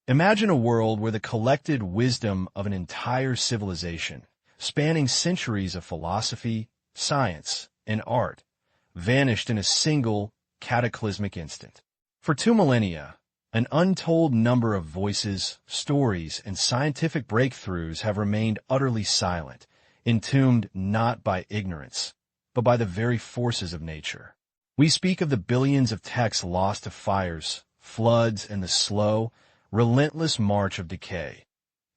Imagine a world where the collected wisdom of an entire civilization, spanning centuries of philosophy, science, and art, vanished in a single cataclysmic instant. For 2 millennia, an untold number of voices, stories, and scientific breakthroughs have remained utterly silent, entombed not by ignorance, but by the very forces of nature. We speak of the billions of texts lost to fires, floods, and the slow, relentless march of decay,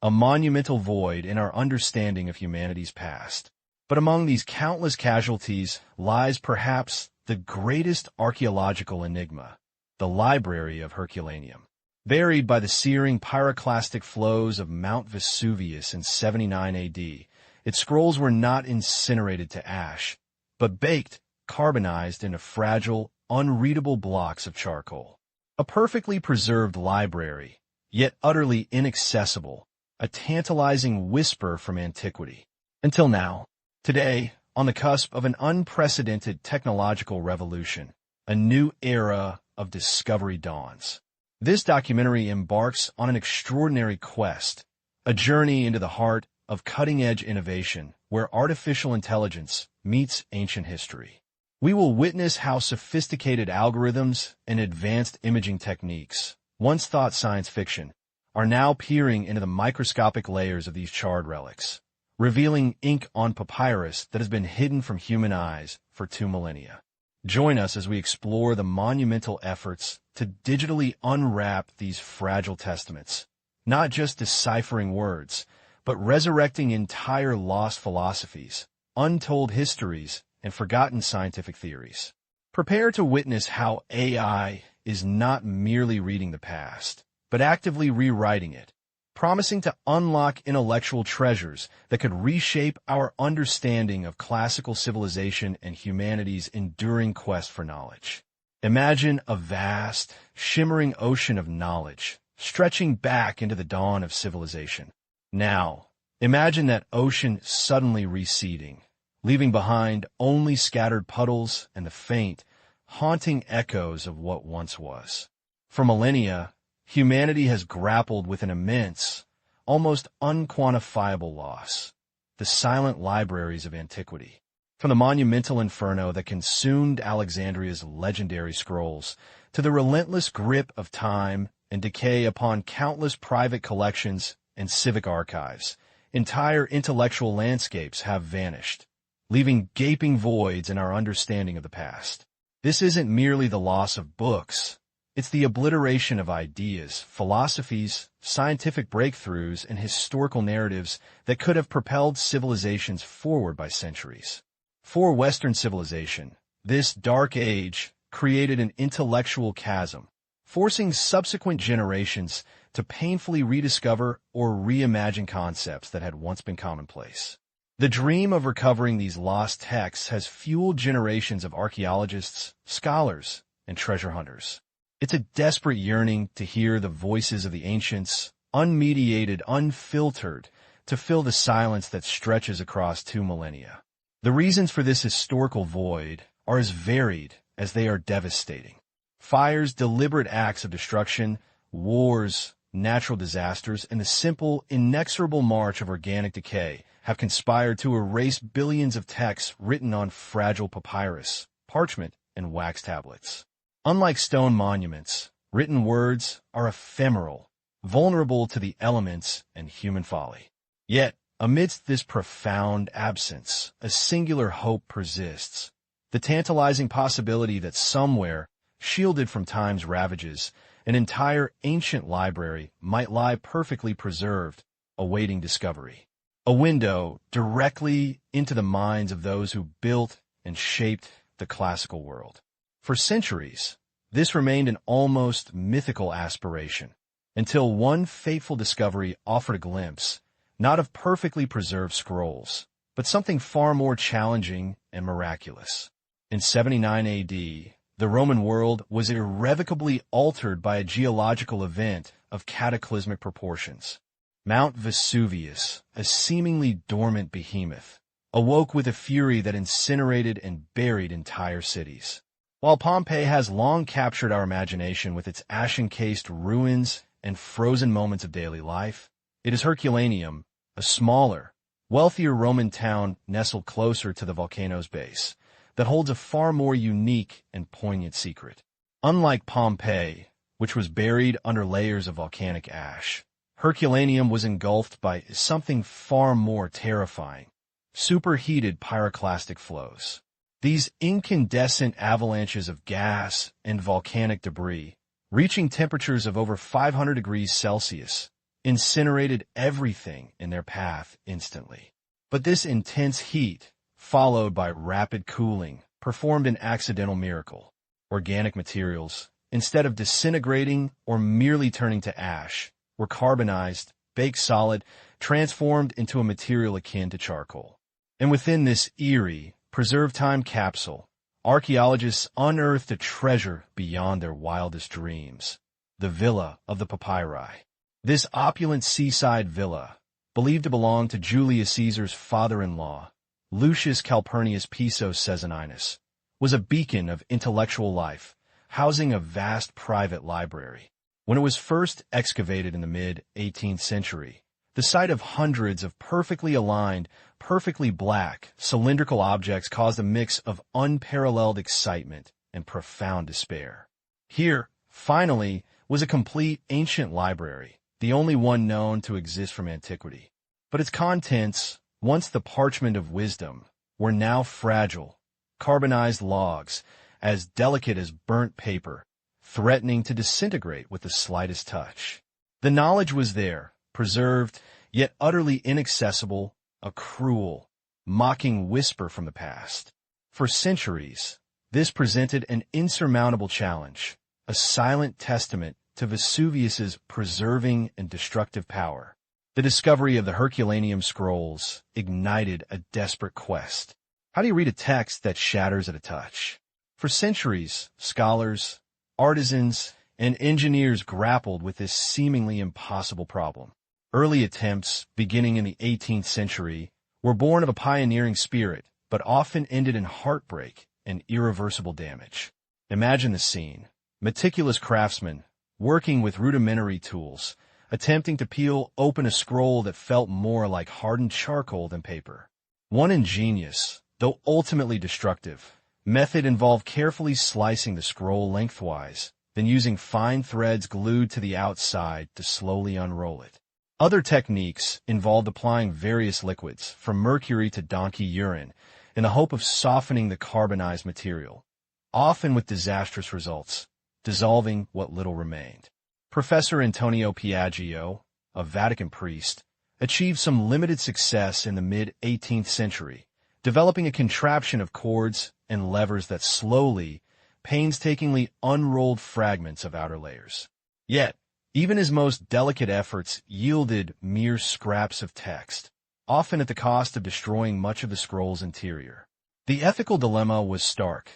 a monumental void in our understanding of humanity's past. But among these countless casualties lies perhaps the greatest archaeological enigma, the library of Herculaneum. Buried by the searing pyroclastic flows of Mount Vesuvius in 79 AD, its scrolls were not incinerated to ash, but baked, carbonized into fragile, unreadable blocks of charcoal. A perfectly preserved library, yet utterly inaccessible, a tantalizing whisper from antiquity. Until now, today, on the cusp of an unprecedented technological revolution, a new era of discovery dawns. This documentary embarks on an extraordinary quest, a journey into the heart of cutting-edge innovation where artificial intelligence meets ancient history. We will witness how sophisticated algorithms and advanced imaging techniques, once thought science fiction, are now peering into the microscopic layers of these charred relics, revealing ink on papyrus that has been hidden from human eyes for 2 millennia. Join us as we explore the monumental efforts to digitally unwrap these fragile testaments, not just deciphering words, but resurrecting entire lost philosophies, untold histories, and forgotten scientific theories. Prepare to witness how AI is not merely reading the past, but actively rewriting it, promising to unlock intellectual treasures that could reshape our understanding of classical civilization and humanity's enduring quest for knowledge. Imagine a vast, shimmering ocean of knowledge, stretching back into the dawn of civilization. Now, imagine that ocean suddenly receding, leaving behind only scattered puddles and the faint, haunting echoes of what once was. For millennia, humanity has grappled with an immense, almost unquantifiable loss, the silent libraries of antiquity. From the monumental inferno that consumed Alexandria's legendary scrolls, to the relentless grip of time and decay upon countless private collections and civic archives, entire intellectual landscapes have vanished, leaving gaping voids in our understanding of the past. This isn't merely the loss of books. It's the obliteration of ideas, philosophies, scientific breakthroughs, and historical narratives that could have propelled civilizations forward by centuries. For Western civilization, this dark age created an intellectual chasm, forcing subsequent generations to painfully rediscover or reimagine concepts that had once been commonplace. The dream of recovering these lost texts has fueled generations of archaeologists, scholars, and treasure hunters. It's a desperate yearning to hear the voices of the ancients, unmediated, unfiltered, to fill the silence that stretches across 2 millennia. The reasons for this historical void are as varied as they are devastating. Fires, deliberate acts of destruction, wars, natural disasters, and the simple, inexorable march of organic decay have conspired to erase billions of texts written on fragile papyrus, parchment, and wax tablets. Unlike stone monuments, written words are ephemeral, vulnerable to the elements and human folly. Yet, amidst this profound absence, a singular hope persists, the tantalizing possibility that somewhere, shielded from time's ravages, an entire ancient library might lie perfectly preserved, awaiting discovery. A window directly into the minds of those who built and shaped the classical world. For centuries, this remained an almost mythical aspiration, until one fateful discovery offered a glimpse, not of perfectly preserved scrolls, but something far more challenging and miraculous. In 79 AD, the Roman world was irrevocably altered by a geological event of cataclysmic proportions. Mount Vesuvius, a seemingly dormant behemoth, awoke with a fury that incinerated and buried entire cities. While Pompeii has long captured our imagination with its ashen-cased ruins and frozen moments of daily life? It is Herculaneum, a smaller, wealthier Roman town nestled closer to the volcano's base, that holds a far more unique and poignant secret. Unlike Pompeii, which was buried under layers of volcanic ash, Herculaneum was engulfed by something far more terrifying: superheated pyroclastic flows. These incandescent avalanches of gas and volcanic debris, reaching temperatures of over 500 degrees Celsius, incinerated everything in their path instantly. But this intense heat, followed by rapid cooling, performed an accidental miracle. Organic materials, instead of disintegrating or merely turning to ash, were carbonized, baked solid, transformed into a material akin to charcoal. And within this eerie, preserved time capsule, archaeologists unearthed a treasure beyond their wildest dreams: the Villa of the Papyri. This opulent seaside villa, believed to belong to Julius Caesar's father-in-law, Lucius Calpurnius Piso Caesoninus, was a beacon of intellectual life, housing a vast private library. When it was first excavated in the mid-18th century, the sight of hundreds of perfectly aligned, perfectly black, cylindrical objects caused a mix of unparalleled excitement and profound despair. Here, finally, was a complete ancient library, the only one known to exist from antiquity. But its contents, once the parchment of wisdom, were now fragile, carbonized logs, as delicate as burnt paper, threatening to disintegrate with the slightest touch. The knowledge was there, preserved, yet utterly inaccessible, a cruel, mocking whisper from the past. For centuries, this presented an insurmountable challenge, a silent testament to Vesuvius's preserving and destructive power. The discovery of the Herculaneum scrolls ignited a desperate quest. How do you read a text that shatters at a touch? For centuries, scholars, artisans, and engineers grappled with this seemingly impossible problem. Early attempts, beginning in the 18th century, were born of a pioneering spirit, but often ended in heartbreak and irreversible damage. Imagine the scene: meticulous craftsmen, working with rudimentary tools, attempting to peel open a scroll that felt more like hardened charcoal than paper. One ingenious, though ultimately destructive, method involved carefully slicing the scroll lengthwise, then using fine threads glued to the outside to slowly unroll it. Other techniques involved applying various liquids, from mercury to donkey urine, in the hope of softening the carbonized material, often with disastrous results, dissolving what little remained. Professor Antonio Piaggio, a Vatican priest, achieved some limited success in the mid-18th century, developing a contraption of cords and levers that slowly, painstakingly unrolled fragments of outer layers. Yet, even his most delicate efforts yielded mere scraps of text, often at the cost of destroying much of the scroll's interior. The ethical dilemma was stark: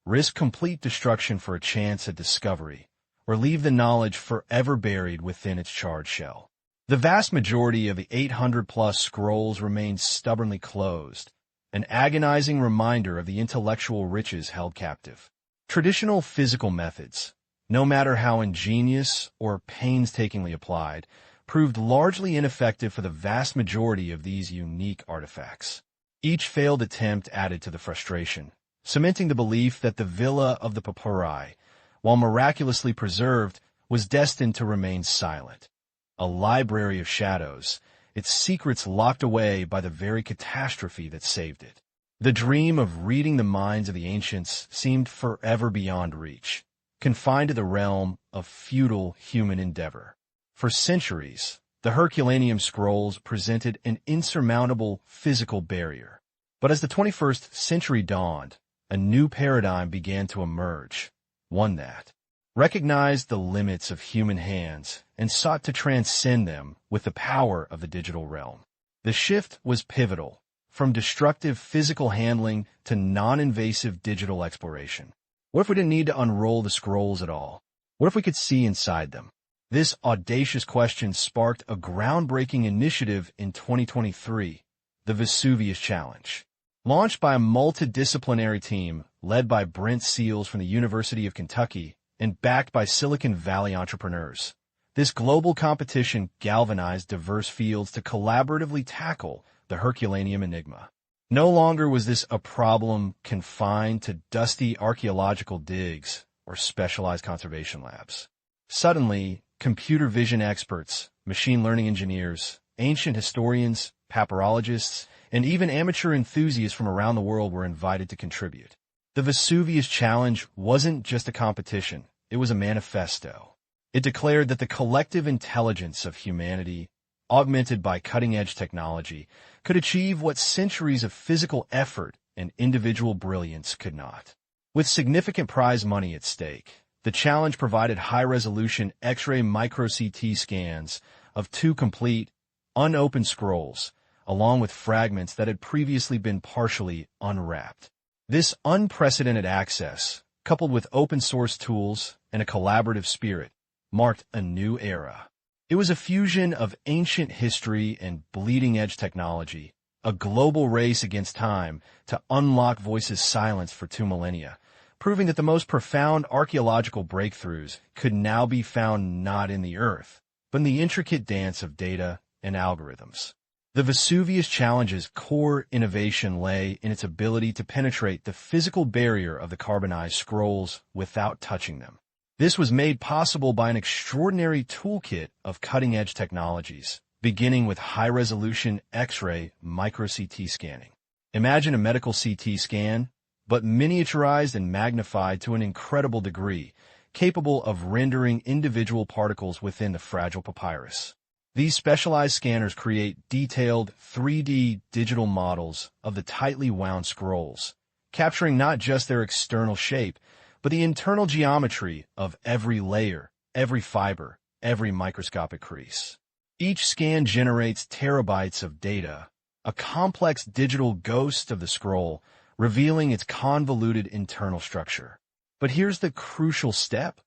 risk complete destruction for a chance at discovery, or leave the knowledge forever buried within its charred shell. The vast majority of the 800-plus scrolls remained stubbornly closed, an agonizing reminder of the intellectual riches held captive. Traditional physical methods, no matter how ingenious or painstakingly applied, proved largely ineffective for the vast majority of these unique artifacts. Each failed attempt added to the frustration, cementing the belief that the Villa of the Papyri, while miraculously preserved, was destined to remain silent. A library of shadows, its secrets locked away by the very catastrophe that saved it. The dream of reading the minds of the ancients seemed forever beyond reach, confined to the realm of futile human endeavor. For centuries, the Herculaneum scrolls presented an insurmountable physical barrier. But as the 21st century dawned, a new paradigm began to emerge, one that recognized the limits of human hands and sought to transcend them with the power of the digital realm. The shift was pivotal, from destructive physical handling to non-invasive digital exploration. What if we didn't need to unroll the scrolls at all? What if we could see inside them? This audacious question sparked a groundbreaking initiative in 2023, the Vesuvius Challenge. Launched by a multidisciplinary team led by Brent Seals from the University of Kentucky and backed by Silicon Valley entrepreneurs, This global competition galvanized diverse fields to collaboratively tackle the Herculaneum enigma. No longer was this a problem confined to dusty archaeological digs or specialized conservation labs. Suddenly, computer vision experts, machine learning engineers, ancient historians, papyrologists, and even amateur enthusiasts from around the world were invited to contribute. The Vesuvius Challenge wasn't just a competition, it was a manifesto. It declared that the collective intelligence of humanity, augmented by cutting-edge technology, could achieve what centuries of physical effort and individual brilliance could not. With significant prize money at stake, the challenge provided high-resolution X-ray micro-CT scans of 2 complete, unopened scrolls, along with fragments that had previously been partially unwrapped. This unprecedented access, coupled with open-source tools and a collaborative spirit, marked a new era. It was a fusion of ancient history and bleeding-edge technology, a global race against time to unlock voices silenced for 2 millennia, proving that the most profound archaeological breakthroughs could now be found not in the earth, but in the intricate dance of data and algorithms. The Vesuvius Challenge's core innovation lay in its ability to penetrate the physical barrier of the carbonized scrolls without touching them. This was made possible by an extraordinary toolkit of cutting-edge technologies, beginning with high-resolution X-ray micro-CT scanning. Imagine a medical CT scan, but miniaturized and magnified to an incredible degree, capable of rendering individual particles within the fragile papyrus. These specialized scanners create detailed 3D digital models of the tightly wound scrolls, capturing not just their external shape, but the internal geometry of every layer, every fiber, every microscopic crease. Each scan generates terabytes of data, a complex digital ghost of the scroll, revealing its convoluted internal structure. But here's the crucial step.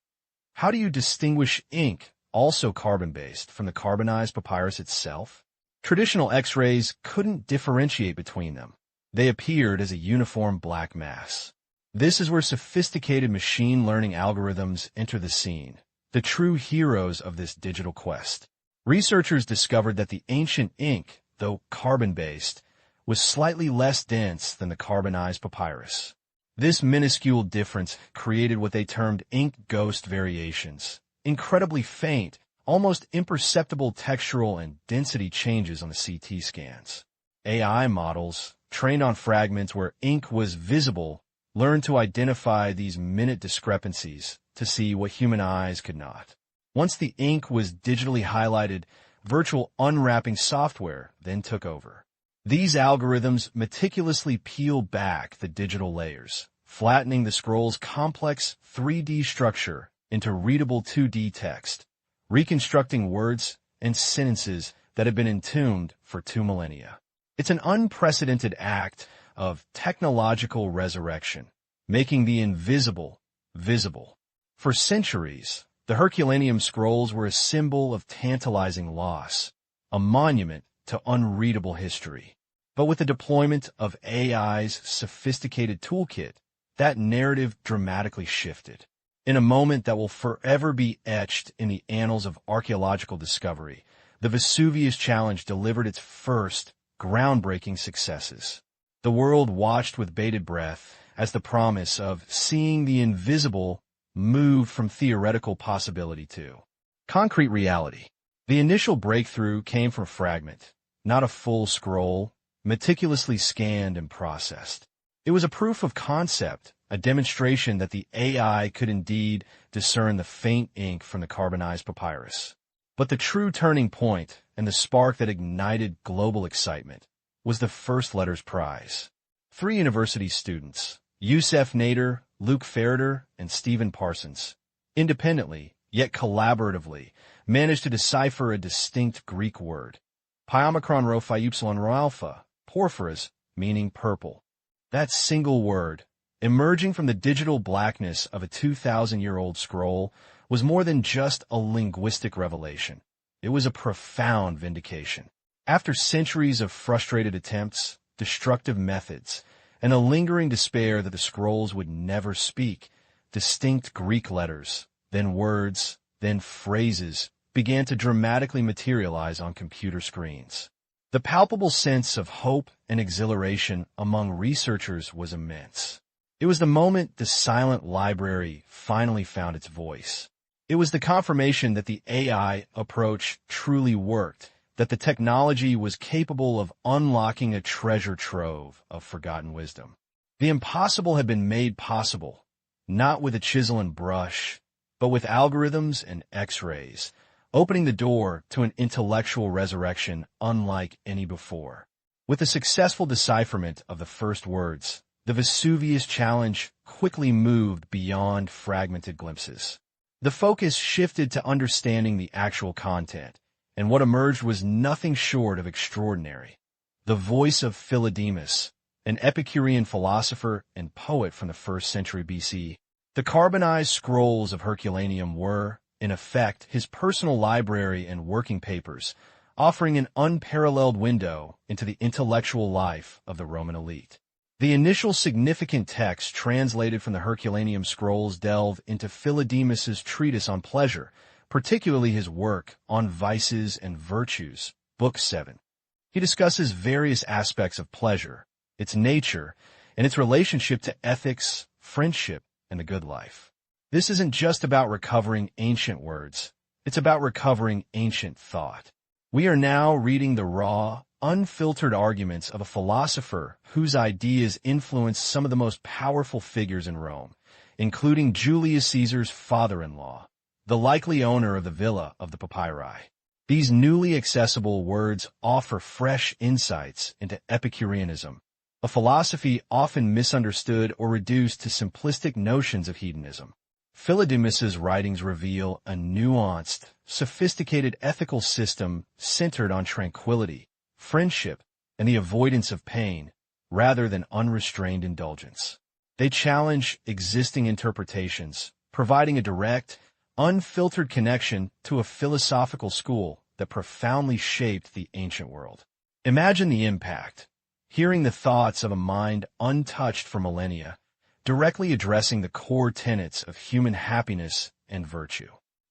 How do you distinguish ink, also carbon-based, from the carbonized papyrus itself? Traditional X-rays couldn't differentiate between them. They appeared as a uniform black mass. This is where sophisticated machine learning algorithms enter the scene, the true heroes of this digital quest. Researchers discovered that the ancient ink, though carbon-based, was slightly less dense than the carbonized papyrus. This minuscule difference created what they termed ink ghost variations, incredibly faint, almost imperceptible textural and density changes on the CT scans. AI models, trained on fragments where ink was visible, learned to identify these minute discrepancies to see what human eyes could not. Once the ink was digitally highlighted, virtual unwrapping software then took over. These algorithms meticulously peel back the digital layers, flattening the scroll's complex 3D structure into readable 2D text, reconstructing words and sentences that have been entombed for 2 millennia. It's an unprecedented act of technological resurrection, making the invisible visible. For centuries, the Herculaneum scrolls were a symbol of tantalizing loss, a monument to unreadable history. But with the deployment of AI's sophisticated toolkit, that narrative dramatically shifted. In a moment that will forever be etched in the annals of archaeological discovery, the Vesuvius Challenge delivered its first groundbreaking successes. The world watched with bated breath as the promise of seeing the invisible moved from theoretical possibility to concrete reality. The initial breakthrough came from a fragment, not a full scroll, meticulously scanned and processed. It was a proof of concept, a demonstration that the AI could indeed discern the faint ink from the carbonized papyrus. But the true turning point and the spark that ignited global excitement was the First Letters Prize. 3 university students, Youssef Nader, Luke Ferreter, and Stephen Parsons, independently, yet collaboratively, managed to decipher a distinct Greek word, pi omicron rho phi upsilon rho alpha, porphyros, meaning purple. That single word, emerging from the digital blackness of a 2,000-year-old scroll, was more than just a linguistic revelation. It was a profound vindication. After centuries of frustrated attempts, destructive methods, and a lingering despair that the scrolls would never speak, distinct Greek letters, then words, then phrases, began to dramatically materialize on computer screens. The palpable sense of hope and exhilaration among researchers was immense. It was the moment the silent library finally found its voice. It was the confirmation that the AI approach truly worked, that the technology was capable of unlocking a treasure trove of forgotten wisdom. The impossible had been made possible, not with a chisel and brush, but with algorithms and X-rays, opening the door to an intellectual resurrection unlike any before. With the successful decipherment of the first words, the Vesuvius challenge quickly moved beyond fragmented glimpses. The focus shifted to understanding the actual content, and what emerged was nothing short of extraordinary. The voice of Philodemus, an Epicurean philosopher and poet from the 1st century BC. The carbonized scrolls of Herculaneum were, in effect, his personal library and working papers, offering an unparalleled window into the intellectual life of the Roman elite. The initial significant text translated from the Herculaneum scrolls delve into Philodemus's treatise on pleasure, particularly his work on vices and virtues, Book 7. He discusses various aspects of pleasure, its nature, and its relationship to ethics, friendship, and the good life. This isn't just about recovering ancient words. It's about recovering ancient thought. We are now reading the raw, unfiltered arguments of a philosopher whose ideas influenced some of the most powerful figures in Rome, including Julius Caesar's father-in-law, the likely owner of the Villa of the Papyri. These newly accessible words offer fresh insights into Epicureanism, a philosophy often misunderstood or reduced to simplistic notions of hedonism. Philodemus's writings reveal a nuanced, sophisticated ethical system centered on tranquility, friendship, and the avoidance of pain, rather than unrestrained indulgence. They challenge existing interpretations, providing a direct, unfiltered connection to a philosophical school that profoundly shaped the ancient world. Imagine the impact, hearing the thoughts of a mind untouched for millennia, directly addressing the core tenets of human happiness and virtue.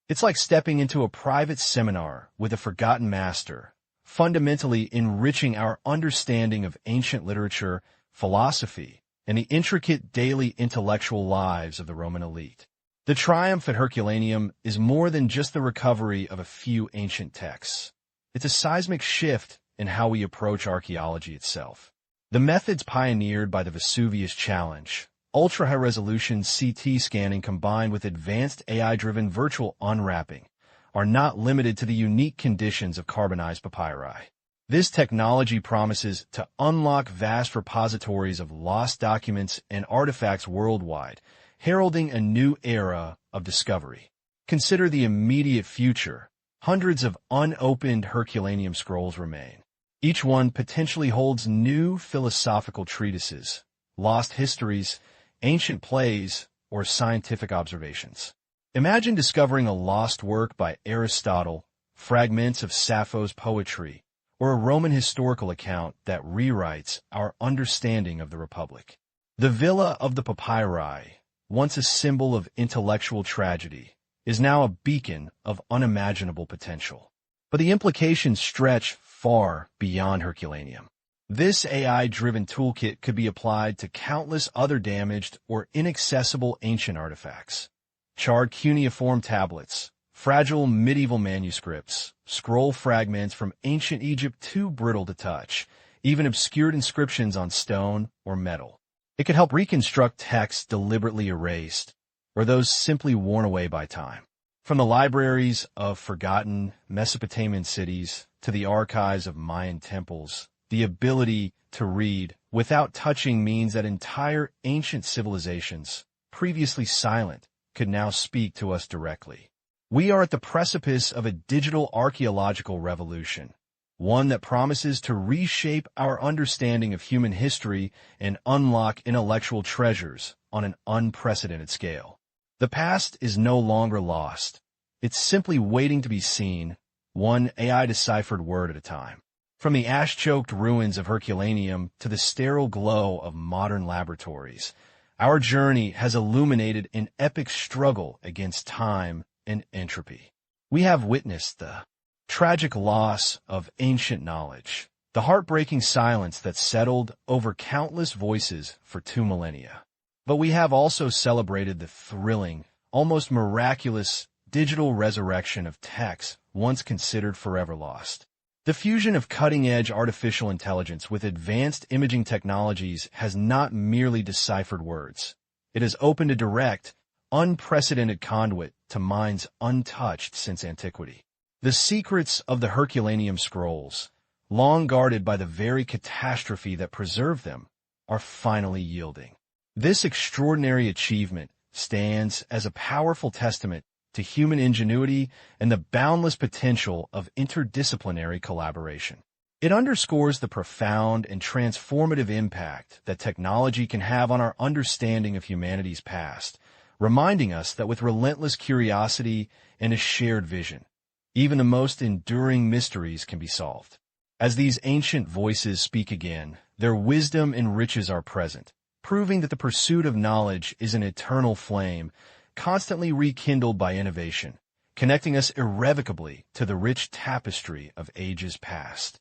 It's like stepping into a private seminar with a forgotten master, fundamentally enriching our understanding of ancient literature, philosophy, and the intricate daily intellectual lives of the Roman elite. The triumph at Herculaneum is more than just the recovery of a few ancient texts. It's a seismic shift in how we approach archaeology itself. The methods pioneered by the Vesuvius Challenge, ultra-high-resolution CT scanning combined with advanced AI-driven virtual unwrapping, are not limited to the unique conditions of carbonized papyri. This technology promises to unlock vast repositories of lost documents and artifacts worldwide, heralding a new era of discovery. Consider the immediate future. Hundreds of unopened Herculaneum scrolls remain. Each one potentially holds new philosophical treatises, lost histories, ancient plays, or scientific observations. Imagine discovering a lost work by Aristotle, fragments of Sappho's poetry, or a Roman historical account that rewrites our understanding of the Republic. The Villa of the Papyri, once a symbol of intellectual tragedy, is now a beacon of unimaginable potential. But the implications stretch far beyond Herculaneum. This AI-driven toolkit could be applied to countless other damaged or inaccessible ancient artifacts. Charred cuneiform tablets, fragile medieval manuscripts, scroll fragments from ancient Egypt too brittle to touch, even obscured inscriptions on stone or metal. It could help reconstruct texts deliberately erased, or those simply worn away by time. From the libraries of forgotten Mesopotamian cities to the archives of Mayan temples, the ability to read without touching means that entire ancient civilizations, previously silent, could now speak to us directly. We are at the precipice of a digital archaeological revolution, one that promises to reshape our understanding of human history and unlock intellectual treasures on an unprecedented scale. The past is no longer lost. It's simply waiting to be seen, one AI-deciphered word at a time. From the ash-choked ruins of Herculaneum to the sterile glow of modern laboratories, our journey has illuminated an epic struggle against time and entropy. We have witnessed the tragic loss of ancient knowledge, the heartbreaking silence that settled over countless voices for 2 millennia. But we have also celebrated the thrilling, almost miraculous, digital resurrection of texts once considered forever lost. The fusion of cutting-edge artificial intelligence with advanced imaging technologies has not merely deciphered words. It has opened a direct, unprecedented conduit to minds untouched since antiquity. The secrets of the Herculaneum scrolls, long guarded by the very catastrophe that preserved them, are finally yielding. This extraordinary achievement stands as a powerful testament to human ingenuity and the boundless potential of interdisciplinary collaboration. It underscores the profound and transformative impact that technology can have on our understanding of humanity's past, reminding us that with relentless curiosity and a shared vision, even the most enduring mysteries can be solved. As these ancient voices speak again, their wisdom enriches our present, proving that the pursuit of knowledge is an eternal flame, constantly rekindled by innovation, connecting us irrevocably to the rich tapestry of ages past.